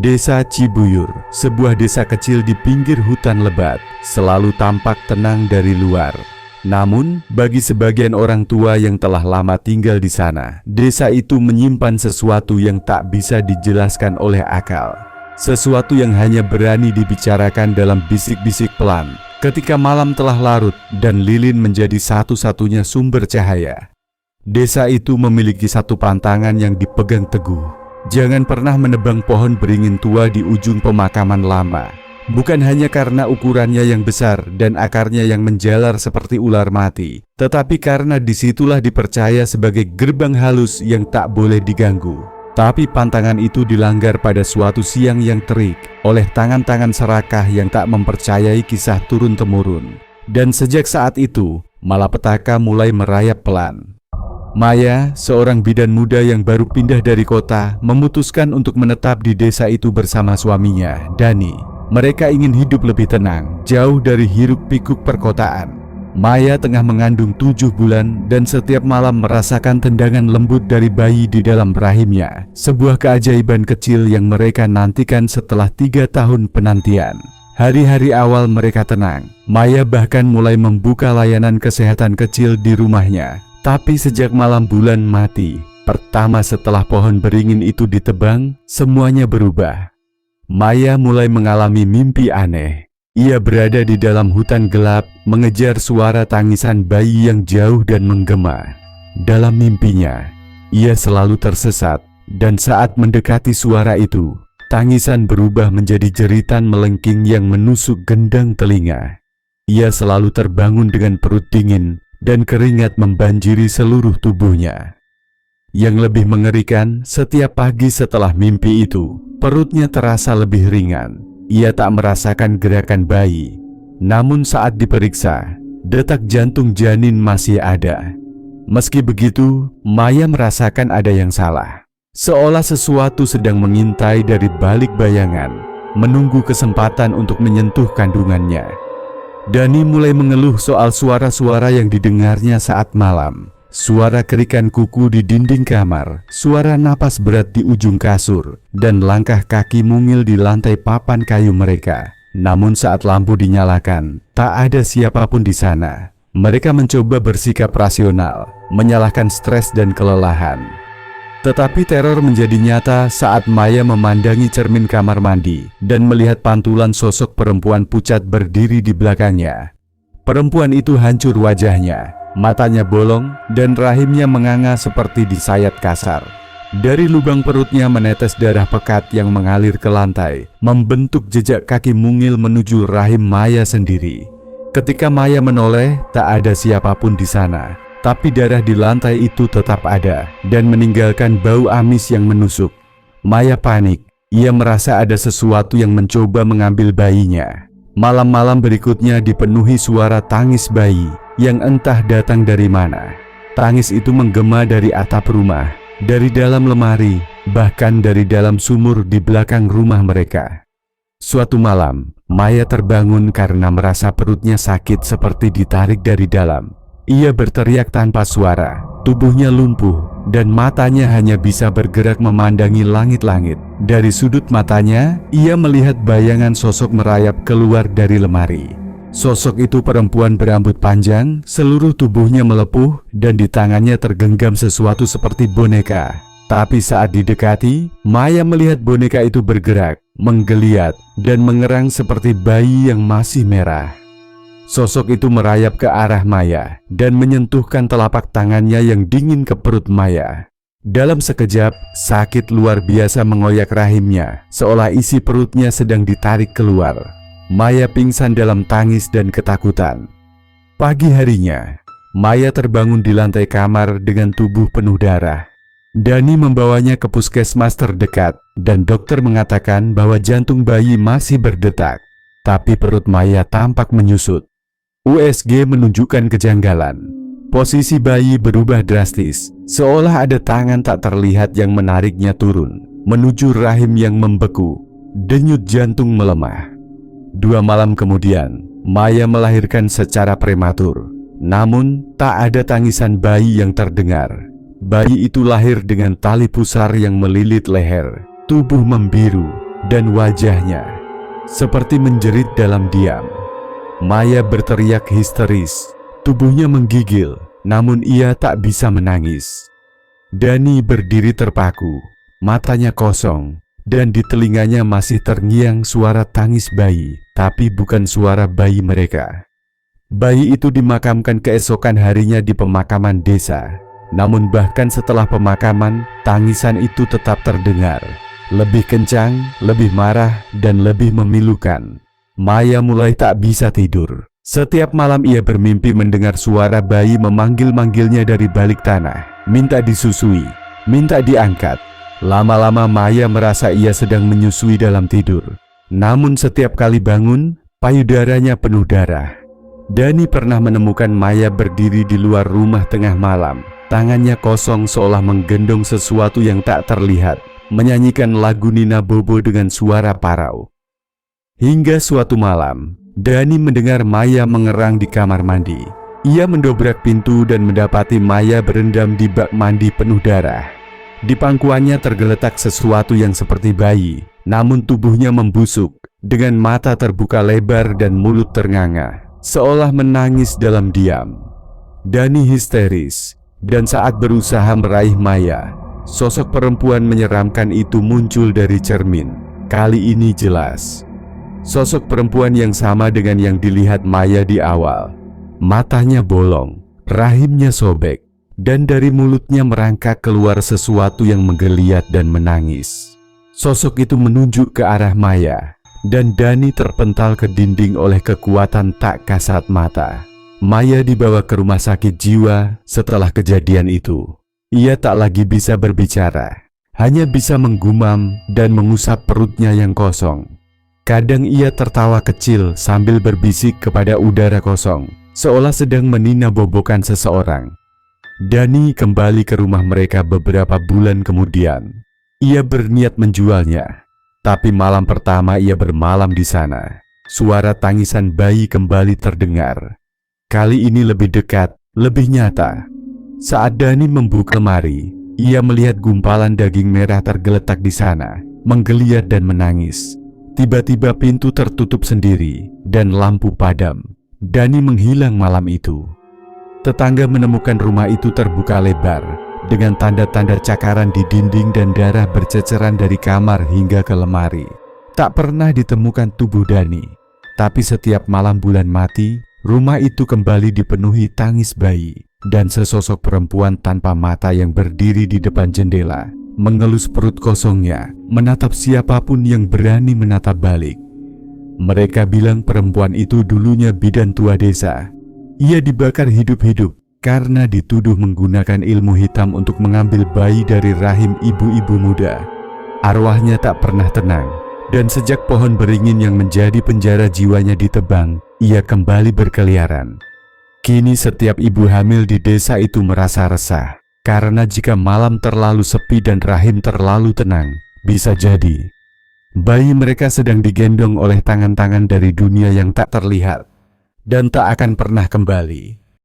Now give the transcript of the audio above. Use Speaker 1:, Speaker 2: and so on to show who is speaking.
Speaker 1: Desa Cibuyur, sebuah desa kecil di pinggir hutan lebat, selalu tampak tenang dari luar. Namun, bagi sebagian orang tua yang telah lama tinggal di sana, desa itu menyimpan sesuatu yang tak bisa dijelaskan oleh akal. Sesuatu yang hanya berani dibicarakan dalam bisik-bisik pelan, ketika malam telah larut dan lilin menjadi satu-satunya sumber cahaya. Desa itu memiliki satu pantangan yang dipegang teguh. Jangan pernah menebang pohon beringin tua di ujung pemakaman lama. Bukan hanya karena ukurannya yang besar dan akarnya yang menjalar seperti ular mati, tetapi karena disitulah dipercaya sebagai gerbang halus yang tak boleh diganggu. Tapi pantangan itu dilanggar pada suatu siang yang terik oleh tangan-tangan serakah yang tak mempercayai kisah turun-temurun. Dan sejak saat itu, malapetaka mulai merayap pelan. Maya, seorang bidan muda yang baru pindah dari kota, memutuskan untuk menetap di desa itu bersama suaminya, Dani. Mereka ingin hidup lebih tenang, jauh dari hiruk-pikuk perkotaan. Maya tengah mengandung 7 bulan dan setiap malam merasakan tendangan lembut dari bayi di dalam rahimnya. Sebuah keajaiban kecil yang mereka nantikan setelah 3 tahun penantian. Hari-hari awal mereka tenang. Maya bahkan mulai membuka layanan kesehatan kecil di rumahnya. Tapi sejak malam bulan mati pertama setelah pohon beringin itu ditebang, semuanya berubah. Maya mulai mengalami mimpi aneh. Ia berada di dalam hutan gelap, mengejar suara tangisan bayi yang jauh dan menggema. Dalam mimpinya, ia selalu tersesat, dan saat mendekati suara itu, tangisan berubah menjadi jeritan melengking yang menusuk gendang telinga. Ia selalu terbangun dengan perut dingin, dan keringat membanjiri seluruh tubuhnya. Yang lebih mengerikan, setiap pagi setelah mimpi itu, perutnya terasa lebih ringan. Ia tak merasakan gerakan bayi. Namun saat diperiksa, detak jantung janin masih ada. Meski begitu, Maya merasakan ada yang salah. Seolah sesuatu sedang mengintai dari balik bayangan, menunggu kesempatan untuk menyentuh kandungannya. Dani mulai mengeluh soal suara-suara yang didengarnya saat malam. Suara kerikan kuku di dinding kamar, suara napas berat di ujung kasur, dan langkah kaki mungil di lantai papan kayu mereka. Namun saat lampu dinyalakan, tak ada siapapun di sana. Mereka mencoba bersikap rasional, menyalahkan stres dan kelelahan. Tetapi teror menjadi nyata saat Maya memandangi cermin kamar mandi dan melihat pantulan sosok perempuan pucat berdiri di belakangnya. Perempuan itu hancur wajahnya, matanya bolong, dan rahimnya menganga seperti disayat kasar. Dari lubang perutnya menetes darah pekat yang mengalir ke lantai, membentuk jejak kaki mungil menuju rahim Maya sendiri. Ketika Maya menoleh, tak ada siapapun di sana. Tapi darah di lantai itu tetap ada dan meninggalkan bau amis yang menusuk. Maya panik. Ia merasa ada sesuatu yang mencoba mengambil bayinya. Malam-malam berikutnya dipenuhi suara tangis bayi yang entah datang dari mana. Tangis itu menggema dari atap rumah, dari dalam lemari, bahkan dari dalam sumur di belakang rumah mereka. Suatu malam, Maya terbangun karena merasa perutnya sakit seperti ditarik dari dalam. Ia berteriak tanpa suara, tubuhnya lumpuh, dan matanya hanya bisa bergerak memandangi langit-langit. Dari sudut matanya, ia melihat bayangan sosok merayap keluar dari lemari. Sosok itu perempuan berambut panjang, seluruh tubuhnya melepuh, dan di tangannya tergenggam sesuatu seperti boneka. Tapi saat didekati, Maya melihat boneka itu bergerak, menggeliat, dan mengerang seperti bayi yang masih merah. Sosok itu merayap ke arah Maya dan menyentuhkan telapak tangannya yang dingin ke perut Maya. Dalam sekejap, sakit luar biasa mengoyak rahimnya, seolah isi perutnya sedang ditarik keluar. Maya pingsan dalam tangis dan ketakutan. Pagi harinya, Maya terbangun di lantai kamar dengan tubuh penuh darah. Dani membawanya ke puskesmas terdekat, dan dokter mengatakan bahwa jantung bayi masih berdetak. Tapi perut Maya tampak menyusut. USG menunjukkan kejanggalan. Posisi bayi berubah drastis, seolah ada tangan tak terlihat yang menariknya turun, menuju rahim yang membeku. Denyut jantung melemah. 2 malam kemudian, Maya melahirkan secara prematur. Namun, tak ada tangisan bayi yang terdengar. Bayi itu lahir dengan tali pusar yang melilit leher, tubuh membiru, dan wajahnya seperti menjerit dalam diam. Maya berteriak histeris, tubuhnya menggigil, namun ia tak bisa menangis. Dani berdiri terpaku, matanya kosong, dan di telinganya masih terngiang suara tangis bayi, tapi bukan suara bayi mereka. Bayi itu dimakamkan keesokan harinya di pemakaman desa. Namun bahkan setelah pemakaman, tangisan itu tetap terdengar. Lebih kencang, lebih marah, dan lebih memilukan. Maya mulai tak bisa tidur. Setiap malam ia bermimpi mendengar suara bayi memanggil-manggilnya dari balik tanah, minta disusui, minta diangkat. Lama-lama Maya merasa ia sedang menyusui dalam tidur. Namun setiap kali bangun, payudaranya penuh darah. Dani pernah menemukan Maya berdiri di luar rumah tengah malam. Tangannya kosong seolah menggendong sesuatu yang tak terlihat, menyanyikan lagu Nina Bobo dengan suara parau. Hingga suatu malam, Dani mendengar Maya mengerang di kamar mandi. Ia mendobrak pintu dan mendapati Maya berendam di bak mandi penuh darah. Di pangkuannya tergeletak sesuatu yang seperti bayi, namun tubuhnya membusuk, dengan mata terbuka lebar dan mulut ternganga, seolah menangis dalam diam. Dani histeris, dan saat berusaha meraih Maya, sosok perempuan menyeramkan itu muncul dari cermin. Kali ini jelas. Sosok perempuan yang sama dengan yang dilihat Maya di awal. Matanya bolong, rahimnya sobek, dan dari mulutnya merangkak keluar sesuatu yang menggeliat dan menangis. Sosok itu menunjuk ke arah Maya, dan Dani terpental ke dinding oleh kekuatan tak kasat mata. Maya dibawa ke rumah sakit jiwa setelah kejadian itu. Ia tak lagi bisa berbicara, hanya bisa menggumam dan mengusap perutnya yang kosong. Kadang ia tertawa kecil sambil berbisik kepada udara kosong, seolah sedang menina-bobokan seseorang. Dani kembali ke rumah mereka beberapa bulan kemudian. Ia berniat menjualnya, tapi malam pertama ia bermalam di sana. Suara tangisan bayi kembali terdengar. Kali ini lebih dekat, lebih nyata. Saat Dani membuka lemari, ia melihat gumpalan daging merah tergeletak di sana, menggeliat dan menangis. Tiba-tiba pintu tertutup sendiri dan lampu padam. Dani menghilang malam itu. Tetangga menemukan rumah itu terbuka lebar, dengan tanda-tanda cakaran di dinding dan darah berceceran dari kamar hingga ke lemari. Tak pernah ditemukan tubuh Dani, tapi setiap malam bulan mati, rumah itu kembali dipenuhi tangis bayi dan sesosok perempuan tanpa mata yang berdiri di depan jendela, mengelus perut kosongnya, menatap siapapun yang berani menatap balik. Mereka bilang perempuan itu dulunya bidan tua desa. Ia dibakar hidup-hidup karena dituduh menggunakan ilmu hitam untuk mengambil bayi dari rahim ibu-ibu muda. Arwahnya tak pernah tenang, dan sejak pohon beringin yang menjadi penjara jiwanya ditebang, ia kembali berkeliaran. Kini setiap ibu hamil di desa itu merasa resah, karena jika malam terlalu sepi dan rahim terlalu tenang, bisa jadi bayi mereka sedang digendong oleh tangan-tangan dari dunia yang tak terlihat dan tak akan pernah kembali.